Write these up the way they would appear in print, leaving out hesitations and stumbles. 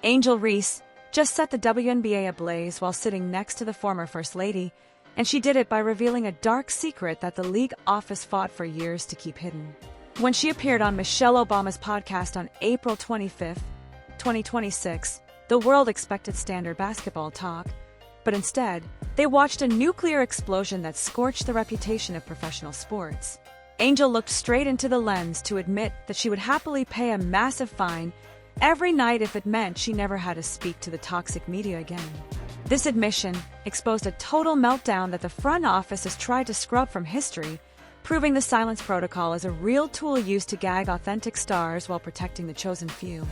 Angel Reese just set the WNBA ablaze while sitting next to the former First Lady, and she did it by revealing a dark secret that the league office fought for years to keep hidden. When she appeared on Michelle Obama's podcast on April 25, 2026, the world expected standard basketball talk, but instead, they watched a nuclear explosion that scorched the reputation of professional sports. Angel looked straight into the lens to admit that she would happily pay a massive fine every night if it meant she never had to speak to the toxic media again. This admission exposed a total meltdown that the front office has tried to scrub from history, proving the silence protocol is a real tool used to gag authentic stars while protecting the chosen few.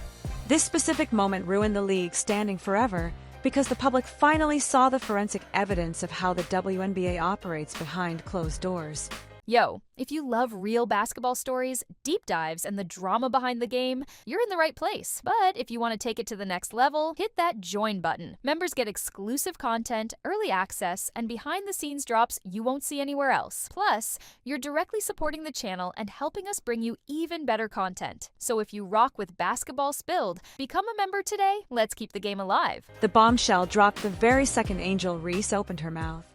This specific moment ruined the league standing forever because the public finally saw the forensic evidence of how the WNBA operates behind closed doors. Yo, if you love real basketball stories, deep dives, and the drama behind the game, you're in the right place. But if you want to take it to the next level, hit that join button. Members get exclusive content, early access, and behind-the-scenes drops you won't see anywhere else. Plus, you're directly supporting the channel and helping us bring you even better content. So if you rock with Basketball Spilled, become a member today. Let's keep the game alive. The bombshell dropped the very second Angel Reese opened her mouth.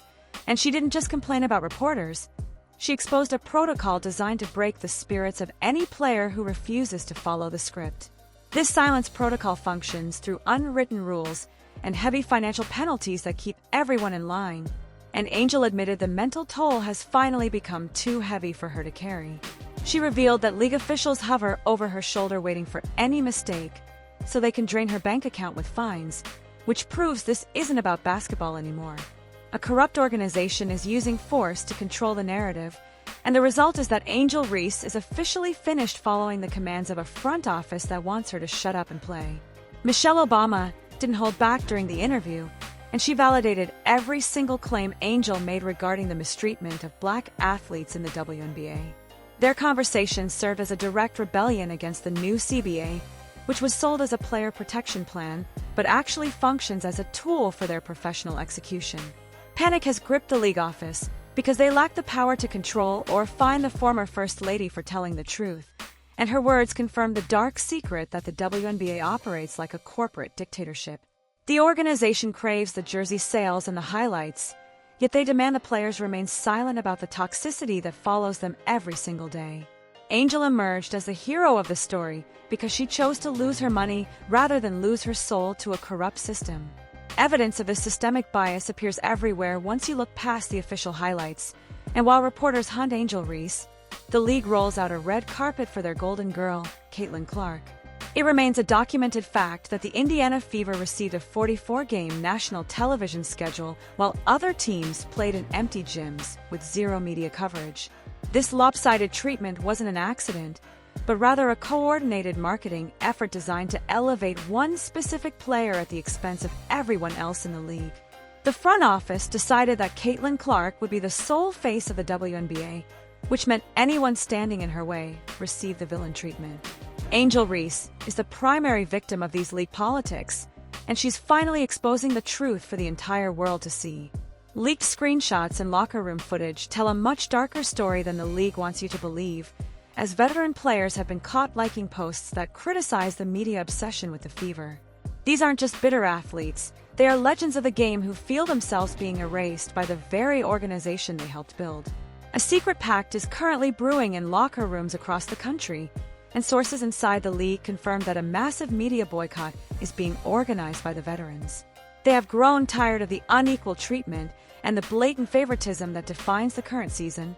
And she didn't just complain about reporters. She exposed a protocol designed to break the spirits of any player who refuses to follow the script. This silence protocol functions through unwritten rules and heavy financial penalties that keep everyone in line. And Angel admitted the mental toll has finally become too heavy for her to carry. She revealed that league officials hover over her shoulder waiting for any mistake, so they can drain her bank account with fines, which proves this isn't about basketball anymore. A corrupt organization is using force to control the narrative, and the result is that Angel Reese is officially finished following the commands of a front office that wants her to shut up and play. Michelle Obama didn't hold back during the interview, and she validated every single claim Angel made regarding the mistreatment of black athletes in the WNBA. Their conversations served as a direct rebellion against the new CBA, which was sold as a player protection plan, but actually functions as a tool for their professional execution. Panic has gripped the league office because they lack the power to control or fine the former First Lady for telling the truth, and her words confirm the dark secret that the WNBA operates like a corporate dictatorship. The organization craves the jersey sales and the highlights, yet they demand the players remain silent about the toxicity that follows them every single day. Angel emerged as the hero of the story because she chose to lose her money rather than lose her soul to a corrupt system. Evidence of this systemic bias appears everywhere once you look past the official highlights, and while reporters hunt Angel Reese, the league rolls out a red carpet for their golden girl, Caitlin Clark. It remains a documented fact that the Indiana Fever received a 44-game national television schedule while other teams played in empty gyms with zero media coverage. This lopsided treatment wasn't an accident, but rather a coordinated marketing effort designed to elevate one specific player at the expense of everyone else in the league. The front office decided that Caitlin Clark would be the sole face of the WNBA, which meant anyone standing in her way received the villain treatment. Angel Reese is the primary victim of these league politics, and she's finally exposing the truth for the entire world to see. Leaked screenshots and locker room footage tell a much darker story than the league wants you to believe, as veteran players have been caught liking posts that criticize the media obsession with the Fever. These aren't just bitter athletes, they are legends of the game who feel themselves being erased by the very organization they helped build. A secret pact is currently brewing in locker rooms across the country, and sources inside the league confirm that a massive media boycott is being organized by the veterans. They have grown tired of the unequal treatment and the blatant favoritism that defines the current season,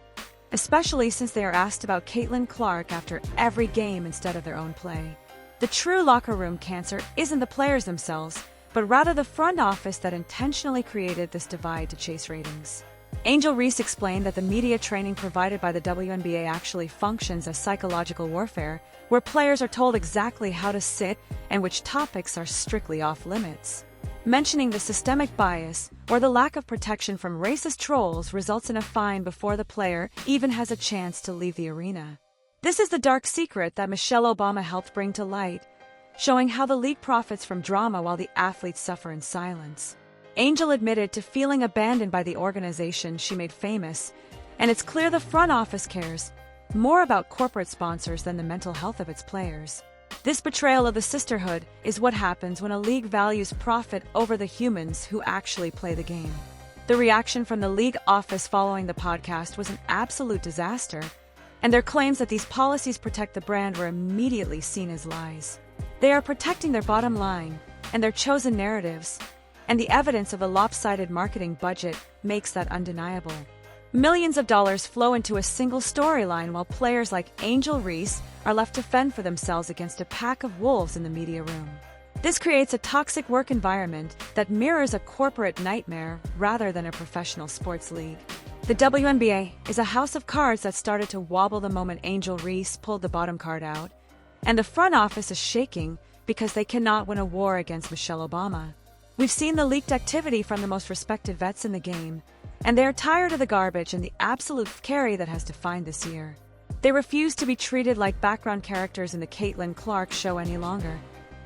especially since they are asked about Caitlin Clark after every game instead of their own play. The true locker room cancer isn't the players themselves, but rather the front office that intentionally created this divide to chase ratings. Angel Reese explained that the media training provided by the WNBA actually functions as psychological warfare, where players are told exactly how to sit and which topics are strictly off-limits. Mentioning the systemic bias or the lack of protection from racist trolls results in a fine before the player even has a chance to leave the arena. This is the dark secret that Michelle Obama helped bring to light, showing how the league profits from drama while the athletes suffer in silence. Angel admitted to feeling abandoned by the organization she made famous, and it's clear the front office cares more about corporate sponsors than the mental health of its players. This betrayal of the sisterhood is what happens when a league values profit over the humans who actually play the game. The reaction from the league office following the podcast was an absolute disaster, and their claims that these policies protect the brand were immediately seen as lies. They are protecting their bottom line and their chosen narratives, and the evidence of a lopsided marketing budget makes that undeniable. Millions of dollars flow into a single storyline while players like Angel Reese are left to fend for themselves against a pack of wolves in the media room. This creates a toxic work environment that mirrors a corporate nightmare rather than a professional sports league. The WNBA is a house of cards that started to wobble the moment Angel Reese pulled the bottom card out, and the front office is shaking because they cannot win a war against Michelle Obama. We've seen the leaked activity from the most respected vets in the game, and they're tired of the garbage and the absolute carry that has defined this year. They refuse to be treated like background characters in the Caitlin Clark show any longer,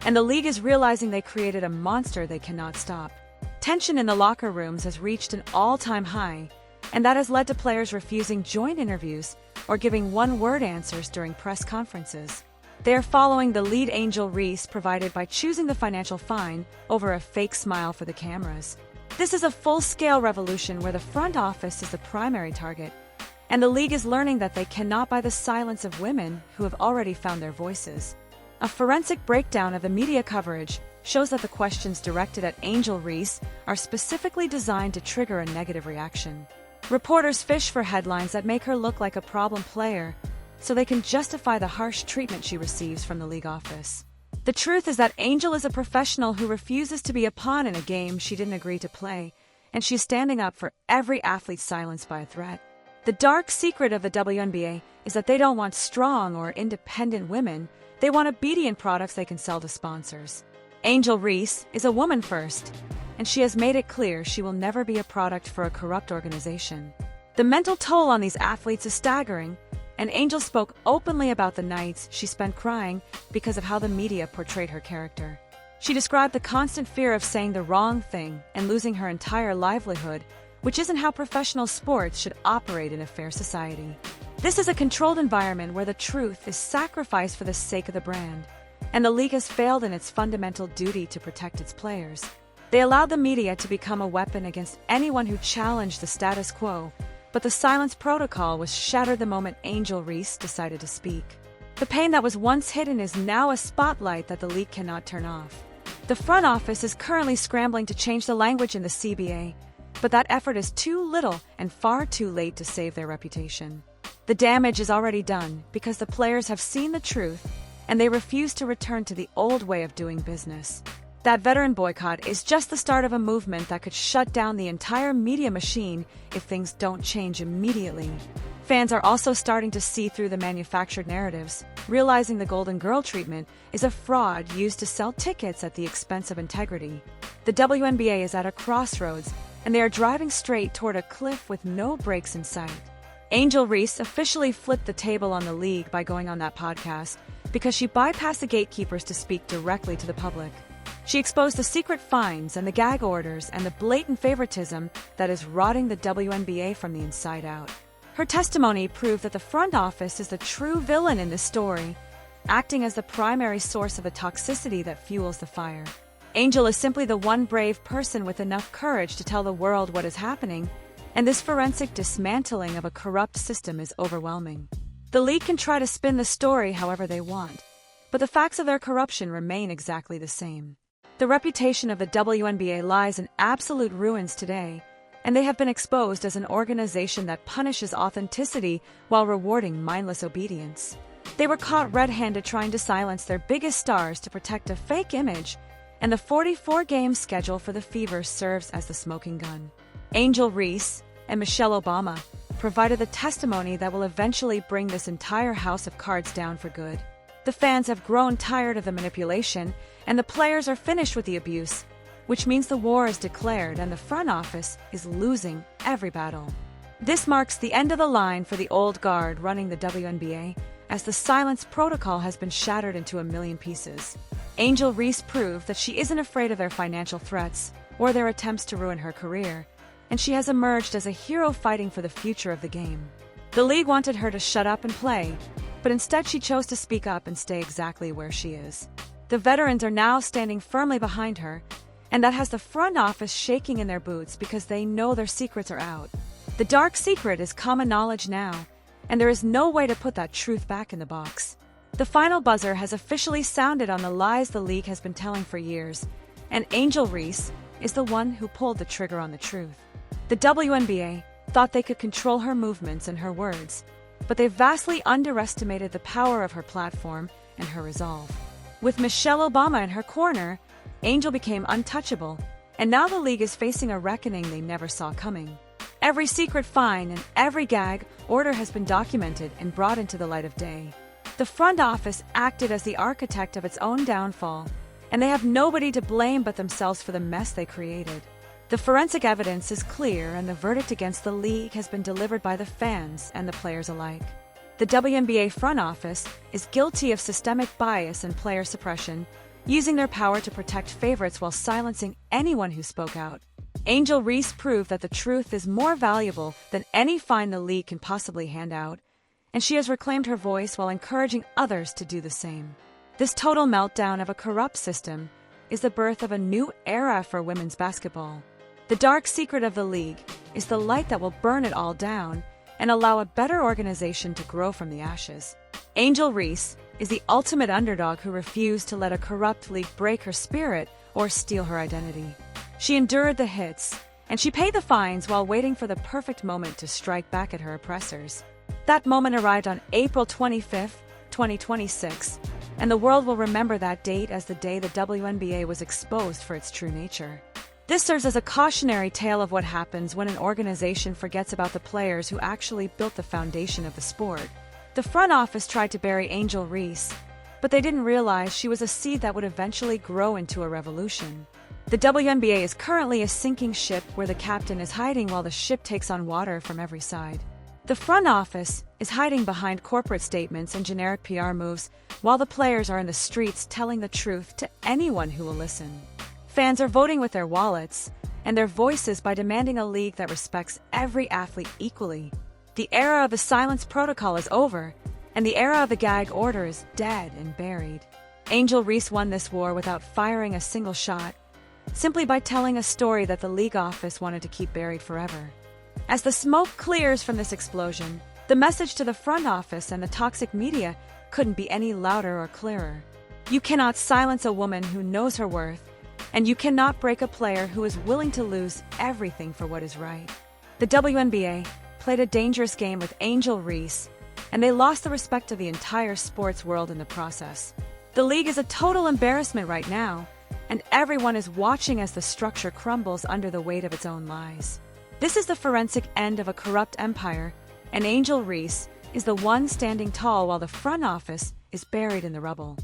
and the league is realizing they created a monster they cannot stop. Tension in the locker rooms has reached an all-time high, and that has led to players refusing joint interviews or giving one-word answers during press conferences. They are following the lead Angel Reese provided by choosing the financial fine over a fake smile for the cameras. This is a full-scale revolution where the front office is the primary target, and the league is learning that they cannot buy the silence of women who have already found their voices. A forensic breakdown of the media coverage shows that the questions directed at Angel Reese are specifically designed to trigger a negative reaction. Reporters fish for headlines that make her look like a problem player, so they can justify the harsh treatment she receives from the league office. The truth is that Angel is a professional who refuses to be a pawn in a game she didn't agree to play, and she's standing up for every athlete silenced by a threat. The dark secret of the WNBA is that they don't want strong or independent women, they want obedient products they can sell to sponsors. Angel Reese is a woman first, and she has made it clear she will never be a product for a corrupt organization. The mental toll on these athletes is staggering, and Angel spoke openly about the nights she spent crying because of how the media portrayed her character. She described the constant fear of saying the wrong thing and losing her entire livelihood, which isn't how professional sports should operate in a fair society. This is a controlled environment where the truth is sacrificed for the sake of the brand, and the league has failed in its fundamental duty to protect its players. They allowed the media to become a weapon against anyone who challenged the status quo, but the silence protocol was shattered the moment Angel Reese decided to speak. The pain that was once hidden is now a spotlight that the league cannot turn off. The front office is currently scrambling to change the language in the CBA, but that effort is too little and far too late to save their reputation. The damage is already done because the players have seen the truth and they refuse to return to the old way of doing business. That veteran boycott is just the start of a movement that could shut down the entire media machine if things don't change immediately. Fans are also starting to see through the manufactured narratives, realizing the Golden Girl treatment is a fraud used to sell tickets at the expense of integrity. The WNBA is at a crossroads, and they are driving straight toward a cliff with no brakes in sight. Angel Reese officially flipped the table on the league by going on that podcast because she bypassed the gatekeepers to speak directly to the public. She exposed the secret fines and the gag orders and the blatant favoritism that is rotting the WNBA from the inside out. Her testimony proved that the front office is the true villain in this story, acting as the primary source of the toxicity that fuels the fire. Angel is simply the one brave person with enough courage to tell the world what is happening, and this forensic dismantling of a corrupt system is overwhelming. The league can try to spin the story however they want, but the facts of their corruption remain exactly the same. The reputation of the WNBA lies in absolute ruins today, and they have been exposed as an organization that punishes authenticity while rewarding mindless obedience. They were caught red-handed trying to silence their biggest stars to protect a fake image, and the 44-game schedule for the Fever serves as the smoking gun. Angel Reese and Michelle Obama provided the testimony that will eventually bring this entire house of cards down for good. The fans have grown tired of the manipulation, and the players are finished with the abuse, which means the war is declared and the front office is losing every battle. This marks the end of the line for the old guard running the WNBA, as the silence protocol has been shattered into a million pieces. Angel Reese proved that she isn't afraid of their financial threats or their attempts to ruin her career, and she has emerged as a hero fighting for the future of the game. The league wanted her to shut up and play, but instead she chose to speak up and stay exactly where she is. The veterans are now standing firmly behind her, and that has the front office shaking in their boots because they know their secrets are out. The dark secret is common knowledge now, and there is no way to put that truth back in the box. The final buzzer has officially sounded on the lies the league has been telling for years, and Angel Reese is the one who pulled the trigger on the truth. The WNBA thought they could control her movements and her words, but they vastly underestimated the power of her platform and her resolve. With Michelle Obama in her corner, Angel became untouchable, and now the league is facing a reckoning they never saw coming. Every secret fine and every gag order has been documented and brought into the light of day. The front office acted as the architect of its own downfall, and they have nobody to blame but themselves for the mess they created. The forensic evidence is clear, and the verdict against the league has been delivered by the fans and the players alike. The WNBA front office is guilty of systemic bias and player suppression, using their power to protect favorites while silencing anyone who spoke out. Angel Reese proved that the truth is more valuable than any fine the league can possibly hand out, and she has reclaimed her voice while encouraging others to do the same. This total meltdown of a corrupt system is the birth of a new era for women's basketball. The dark secret of the league is the light that will burn it all down and allow a better organization to grow from the ashes. Angel Reese is the ultimate underdog who refused to let a corrupt league break her spirit or steal her identity. She endured the hits, and she paid the fines while waiting for the perfect moment to strike back at her oppressors. That moment arrived on April 25, 2026, and the world will remember that date as the day the WNBA was exposed for its true nature. This serves as a cautionary tale of what happens when an organization forgets about the players who actually built the foundation of the sport. The front office tried to bury Angel Reese, but they didn't realize she was a seed that would eventually grow into a revolution. The WNBA is currently a sinking ship where the captain is hiding while the ship takes on water from every side. The front office is hiding behind corporate statements and generic PR moves, while the players are in the streets telling the truth to anyone who will listen. Fans are voting with their wallets and their voices by demanding a league that respects every athlete equally. The era of the silence protocol is over, and the era of the gag order is dead and buried. Angel Reese won this war without firing a single shot, simply by telling a story that the league office wanted to keep buried forever. As the smoke clears from this explosion, the message to the front office and the toxic media couldn't be any louder or clearer. You cannot silence a woman who knows her worth, and you cannot break a player who is willing to lose everything for what is right. The WNBA played a dangerous game with Angel Reese, and they lost the respect of the entire sports world in the process. The league is a total embarrassment right now, and everyone is watching as the structure crumbles under the weight of its own lies. This is the forensic end of a corrupt empire, and Angel Reese is the one standing tall while the front office is buried in the rubble.